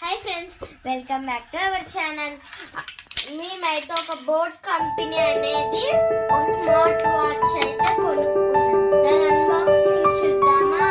Hi friends, welcome back to our channel. మేమైతే ఒక boat company అనేది ఒక స్మార్ట్ వాచ్ అయితే కొనుక్కున్నాం. దాని అన్బాక్సింగ్ చూద్దామా?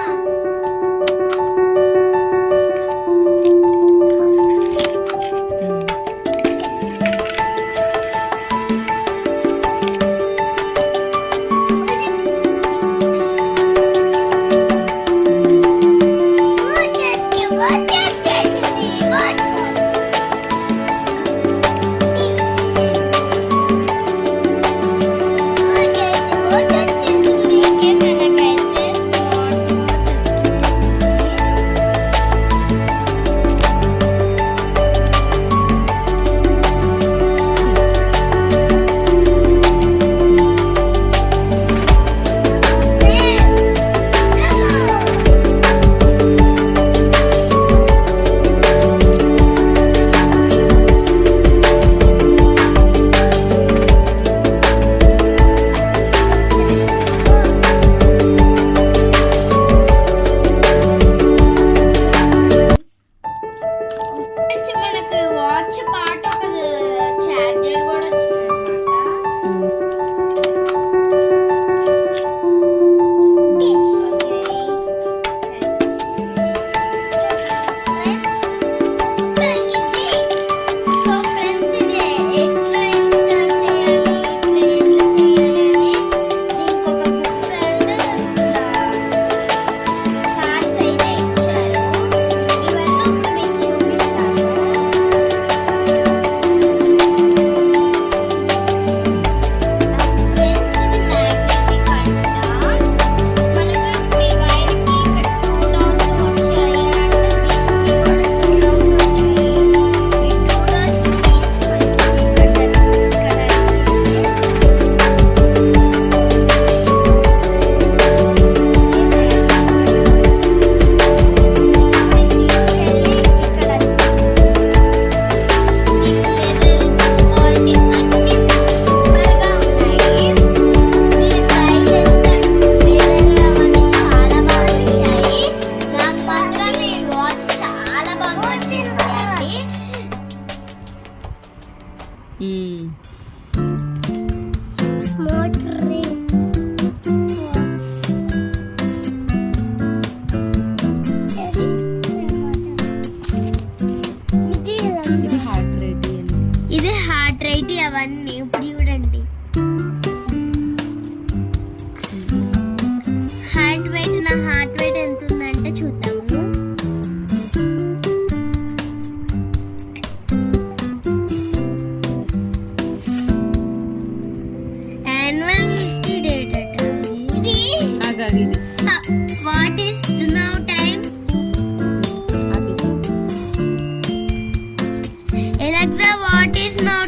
ఇది హార్ట్ రేట్ అవన్నీ ఇప్పుడు చూడండి. నా హార్ట్ వెయిట్ ఎంత ఉందంటే చూద్దాము. యాన్యువల్ డేట్ అట ఇది. What is now time? Alexa, what is now